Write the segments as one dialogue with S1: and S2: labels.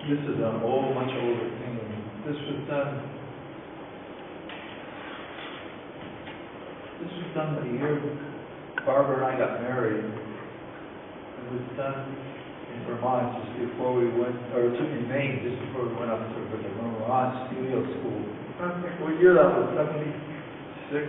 S1: This is a whole much older painting. This was done the year Barbara and I got married. It was done in Vermont just before we went, or in Maine just before we went up to the Vermont Studio School. I don't think what year that was, 76?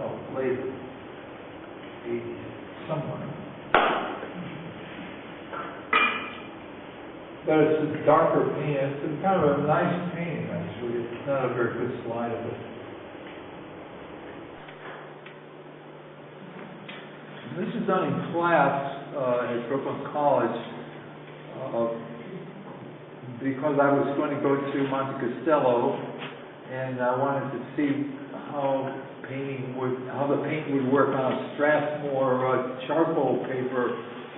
S1: No, later. 80, somewhere. But it's a darker painting. It's kind of a nice painting, actually. It's not a very good slide of it. This is done in class at Brooklyn College because I was going to go to Monte Castello, and I wanted to see how the paint would work on a Strathmore charcoal paper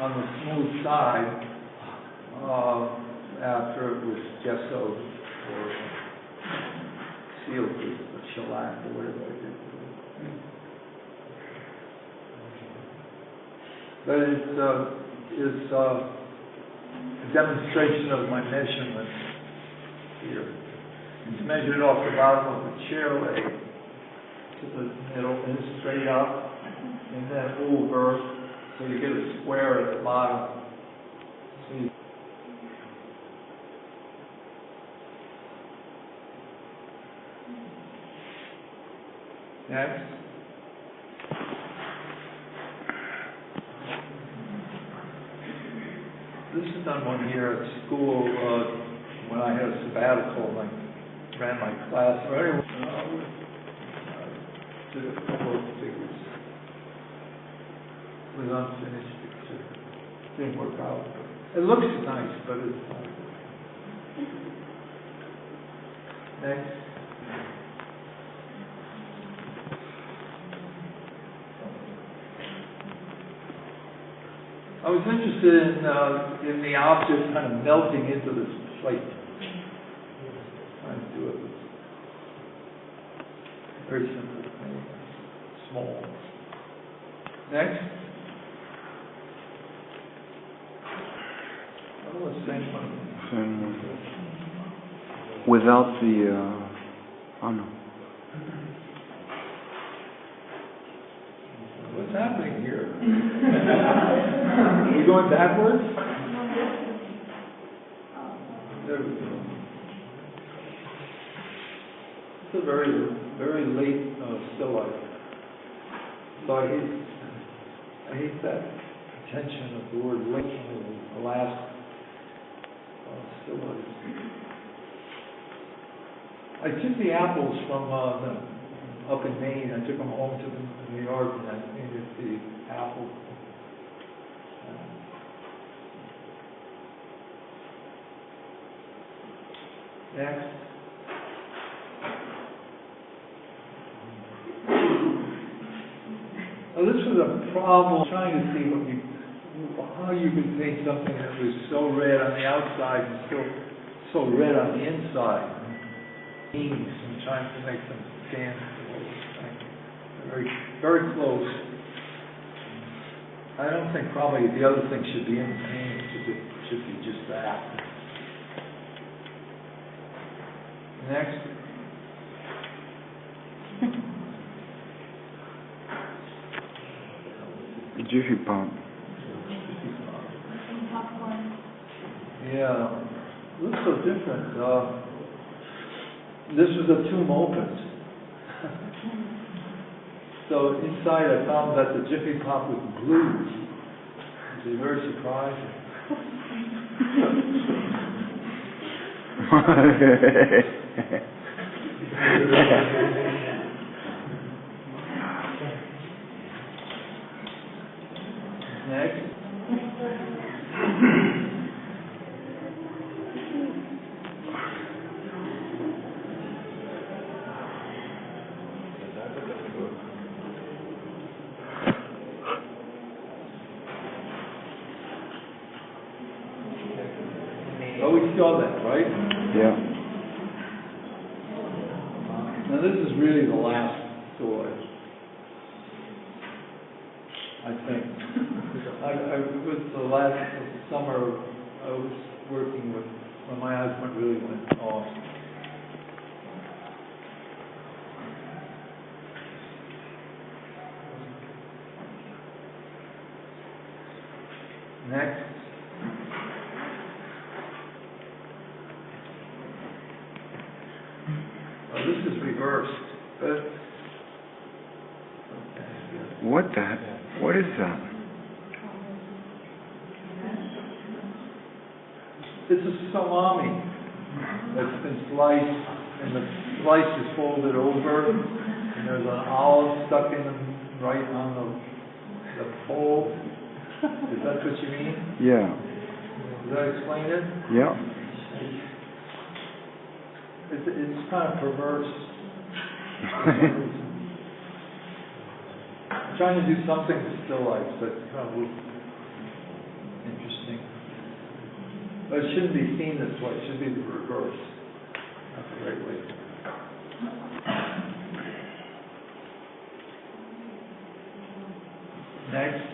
S1: on the smooth side after it was gessoed or sealed with shellac or whatever I did. But it's a demonstration of my measurements here. It's measured off the bottom of the chair leg to the middle and straight up, and then over, so you get a square at the bottom. See. Next. This is done one year at school when I had a sabbatical and I ran my class. Did a couple of figures. It was unfinished picture. Didn't work out. It looks nice, but it's not. Next. I was interested in the object kind of melting into this plate. Trying to do it with very simple thing, small. Next. Oh, the same one.
S2: Same one. Without the oh no.
S1: What's happening here? Are we going backwards? There we go. It's a very, very late still life. So I hate that tension of the word late in the last still life. I took the apples from up in Maine. I took them home to New York, and I painted the apple. Next. Now this was a problem trying to see how you could paint something that was so red on the outside and still so red on the inside. I'm trying to make them stand very, very close. I don't think probably the other thing should be in the painting. It should be just that. Next.
S2: Jiffy pump.
S1: Yeah, looks so different. This was a tomb opened. So inside I found that the Jiffy Pop was blue, which is very surprising. Next. Oh, we saw that, right?
S2: Yeah.
S1: Now this is really the last story, I think. It was the last summer I was working with when my eyes really went off. Next. Oh, this is reversed.
S2: What the heck? What is that?
S1: It's a salami that's been sliced, and the slice is folded over, and there's an olive stuck in them right on the fold. Is that what you mean?
S2: Yeah.
S1: Does that explain it?
S2: Yeah.
S1: It's kind of perverse. I'm trying to do something to still life, but it's kind of interesting. But it shouldn't be seen this way. It should be the reverse. Not the right way. Next.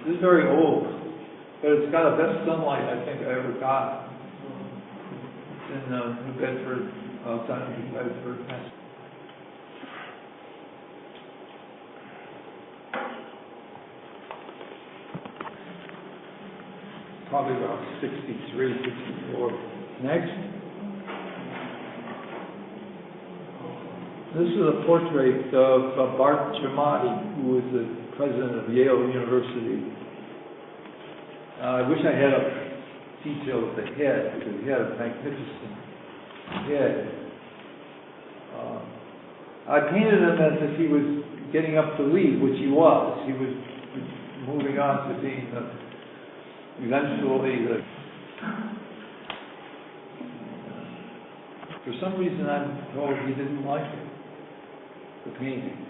S1: This is very old, but it's got the best sunlight I think I ever got. It's in New Bedford, outside of New Bedford. Probably around 63, 64. Next. This is a portrait of Bart Giamatti, who was the president of Yale University. I wish I had a detail of the head, because he had a magnificent head. I painted him as if he was getting up to leave, which he was. He was moving on to being eventually the... For some reason, I'm told he didn't like it, the painting.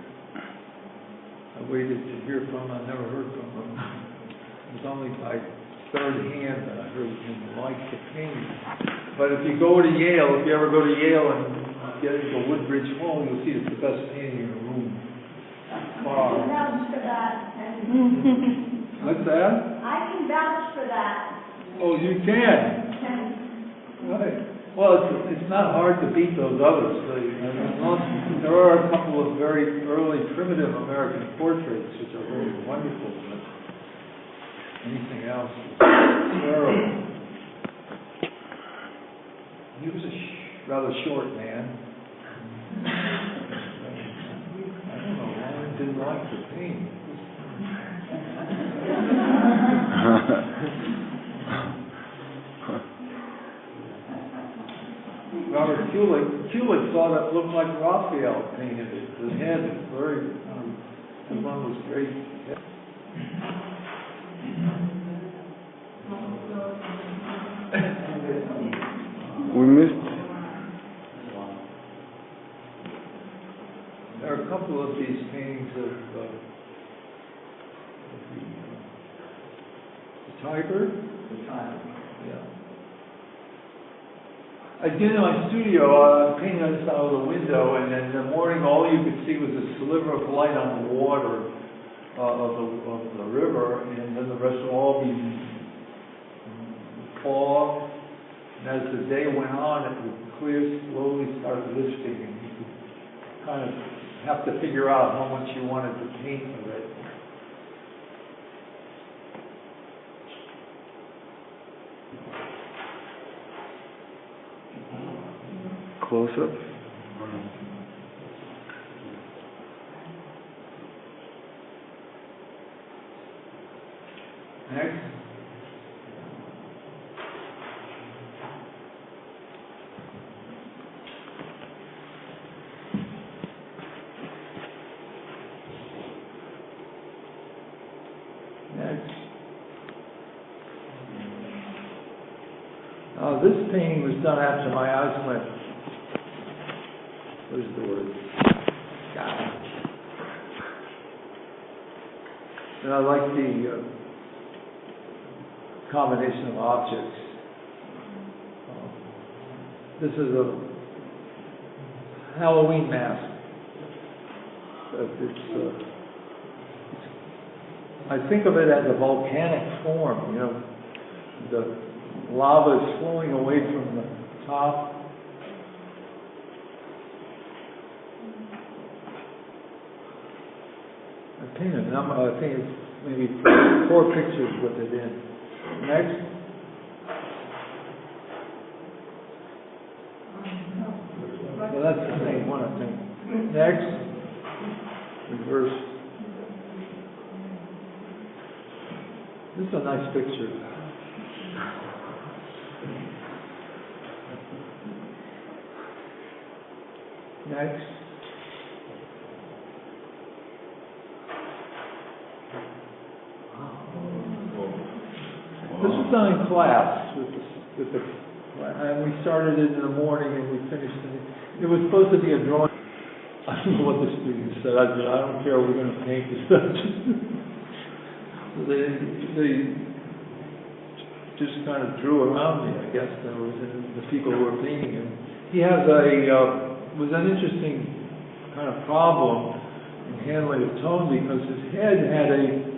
S1: I waited to hear from him. I never heard from him. It was only by third hand that I heard him like the painting. But if you go to Yale, if you ever go to Yale and get into Woodbridge Hall, you'll see it's the best painting in the room.
S3: I can vouch for that.
S1: What's that?
S3: I can vouch for that.
S1: Oh, you can? Right. Well, it's not hard to beat those others. There are a couple of very early primitive American portraits which are really wonderful, but anything else is terrible. He was a rather short man. I don't know why I didn't like the paint. Robert Kulik thought it looked like Raphael painted it. The head is very, the one was great.
S2: We missed.
S1: There are a couple of these paintings of the tiger. The tiger, yeah. I did in my studio, painting on this out of the window, and in the morning all you could see was a sliver of light on the water of the river, and then the rest would all be fog. And as the day went on, it would slowly start lifting, and you could kind of have to figure out how much you wanted to paint of it.
S2: Close up.
S1: Next. Next. This painting was done after my eyes went. Where's the word? God. And I like the combination of objects. This is a Halloween mask. I think of it as a volcanic form, you know, The lava is flowing away from the top. I painted a number, I think it's maybe 4 pictures with it in. Next. Well, that's the same one, I think. Next. Reverse. This is a nice picture. Next. This was done in class with the and we started it in the morning and we finished it. It was supposed to be a drawing. I don't know what the students said. I said, I don't care, we're going to paint this stuff. So they just kind of drew around me, I guess. There was the people who were painting him. He has was an interesting kind of problem in handling of tone because his head had a